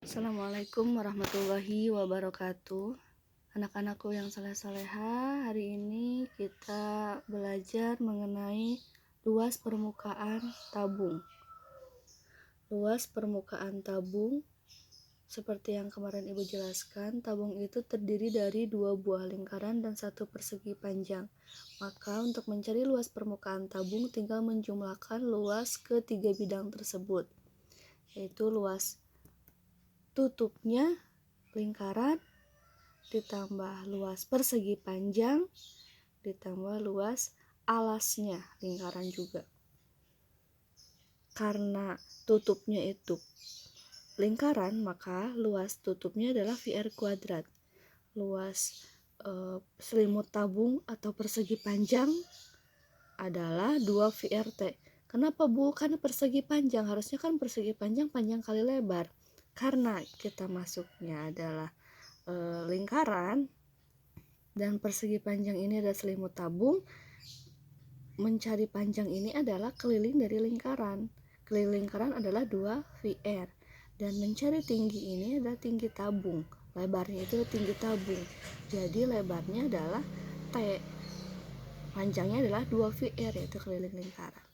Assalamualaikum warahmatullahi wabarakatuh. Anak-anakku yang saleh-saleha, hari ini kita belajar mengenai luas permukaan tabung. Luas permukaan tabung, seperti yang kemarin Ibu jelaskan, tabung itu terdiri dari 2 buah lingkaran dan 1 persegi panjang. Maka untuk mencari luas permukaan tabung tinggal menjumlahkan luas ke 3 bidang tersebut, yaitu luas tutupnya lingkaran ditambah luas persegi panjang ditambah luas alasnya lingkaran juga. Karena tutupnya itu lingkaran, maka luas tutupnya adalah VR kuadrat. Luas selimut tabung atau persegi panjang adalah 2 VRT. Kenapa bukan persegi panjang? Harusnya kan persegi panjang panjang kali lebar. Karena kita masuknya adalah lingkaran dan persegi panjang ini adalah selimut tabung, mencari panjang ini adalah keliling dari lingkaran. Keliling lingkaran adalah 2 VR. Dan mencari tinggi ini adalah tinggi tabung. Lebarnya itu tinggi tabung. Jadi lebarnya adalah T. Panjangnya adalah 2 VR, yaitu keliling lingkaran.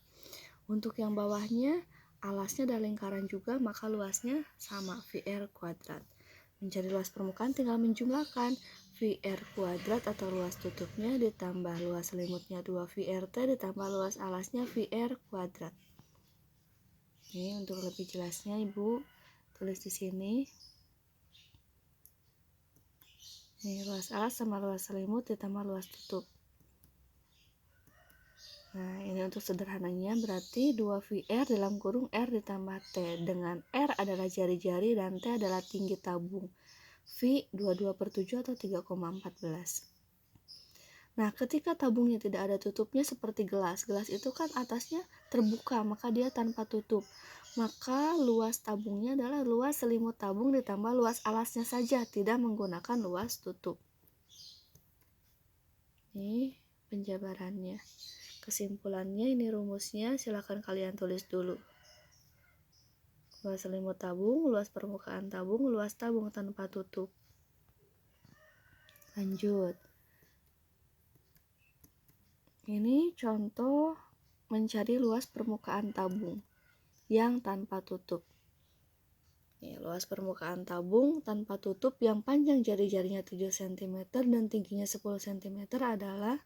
Untuk yang bawahnya, alasnya adalah lingkaran juga, maka luasnya sama, VR kuadrat. Mencari luas permukaan tinggal menjumlahkan VR kuadrat atau luas tutupnya ditambah luas selimutnya 2 VRT ditambah luas alasnya VR kuadrat. Ini untuk lebih jelasnya Ibu tulis di sini. Ini luas alas sama luas selimut ditambah luas tutup. Nah, ini untuk sederhananya berarti 2 VR dalam kurung R ditambah T, dengan R adalah jari-jari dan T adalah tinggi tabung. V 22/7 atau 3,14. Nah, ketika tabungnya tidak ada tutupnya seperti gelas. Gelas itu kan atasnya terbuka, maka dia tanpa tutup. Maka luas tabungnya adalah luas selimut tabung ditambah luas alasnya saja, tidak menggunakan luas tutup. Ini penjabarannya. Kesimpulannya, ini rumusnya, silakan kalian tulis dulu. Luas selimut tabung, luas permukaan tabung, luas tabung tanpa tutup. Lanjut. Ini contoh mencari luas permukaan tabung yang tanpa tutup. Luas permukaan tabung tanpa tutup yang panjang jari-jarinya 7 cm dan tingginya 10 cm adalah,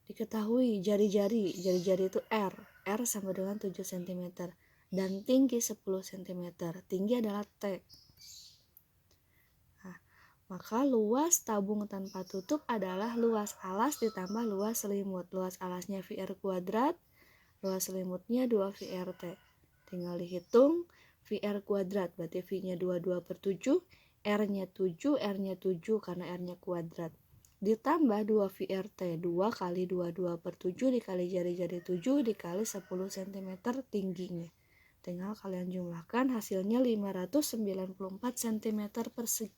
diketahui jari-jari itu R sama dengan 7 cm dan tinggi 10 cm. Tinggi adalah T. Nah, maka luas tabung tanpa tutup adalah luas alas ditambah luas selimut. Luas alasnya VR kuadrat, luas selimutnya 2 VRT. Tinggal dihitung VR kuadrat, berarti V-nya 22/7, R-nya 7, R-nya 7 karena R-nya kuadrat. Ditambah 2 VRT, 2 kali 22/7 dikali jari-jari 7 dikali 10 cm tingginya. Tinggal kalian jumlahkan, hasilnya 594 cm persegi.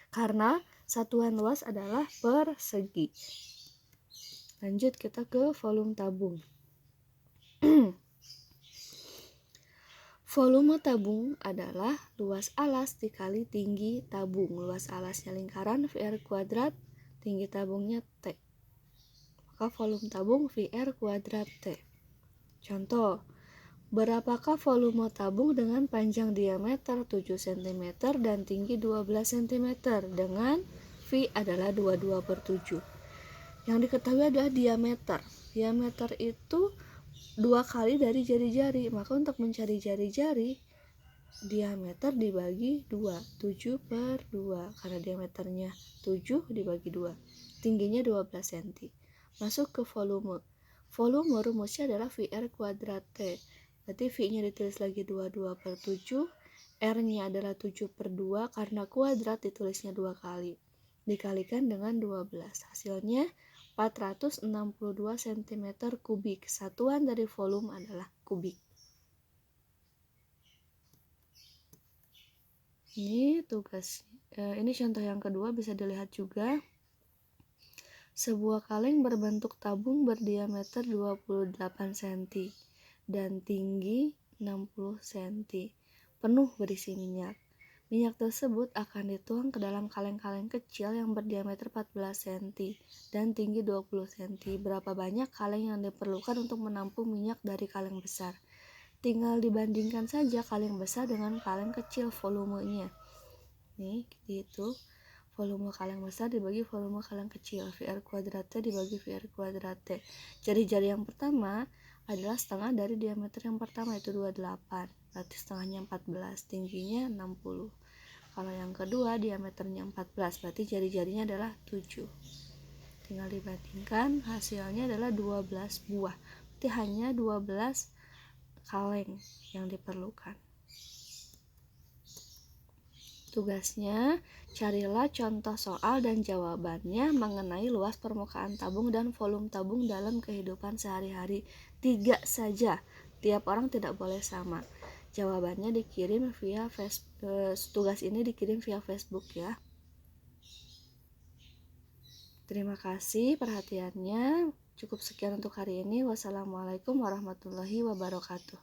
Karena satuan luas adalah persegi. Lanjut kita ke volume tabung. Volume tabung adalah luas alas dikali tinggi tabung. Luas alasnya lingkaran VR kuadrat, tinggi tabungnya T. Maka volume tabung VR kuadrat T. Contoh, berapakah volume tabung dengan panjang diameter 7 cm dan tinggi 12 cm dengan V adalah 22/7. Yang diketahui adalah diameter. Diameter itu 2 kali dari jari-jari. Maka untuk mencari jari-jari, diameter dibagi 2, 7/2. Karena diameternya 7 dibagi 2. Tingginya 12 cm. Masuk ke volume. Volume rumusnya adalah VR kuadrat T. Berarti V-nya ditulis lagi 22/7. R-nya adalah 7/2 karena kuadrat ditulisnya 2 kali. Dikalikan dengan 12. Hasilnya 462 cm kubik. Satuan dari volume adalah kubik. Ini tugas. Ini contoh yang kedua, bisa dilihat juga. Sebuah kaleng berbentuk tabung berdiameter 28 cm dan tinggi 60 cm. penuh berisi minyak. Minyak tersebut akan dituang ke dalam kaleng-kaleng kecil yang berdiameter 14 cm dan tinggi 20 cm. Berapa banyak kaleng yang diperlukan untuk menampung minyak dari kaleng besar? Tinggal dibandingkan saja kaleng besar dengan kaleng kecil volumenya. Nih, gitu. Volume kaleng besar dibagi volume kaleng kecil, VR kuadrat T dibagi VR kuadrat T. Jari-jari yang pertama adalah setengah dari diameter yang pertama, yaitu 28, berarti setengahnya 14, tingginya 60. Kalau yang kedua diameternya 14, berarti jari-jarinya adalah 7. Tinggal dibandingkan, hasilnya adalah 12 buah, berarti hanya 12 kaleng yang diperlukan. Tugasnya, carilah contoh soal dan jawabannya mengenai luas permukaan tabung dan volume tabung dalam kehidupan sehari-hari. 3 saja, tiap orang tidak boleh sama. Jawabannya dikirim via tugas ini dikirim via Facebook ya. Terima kasih perhatiannya. Cukup sekian untuk hari ini. Wassalamualaikum warahmatullahi wabarakatuh.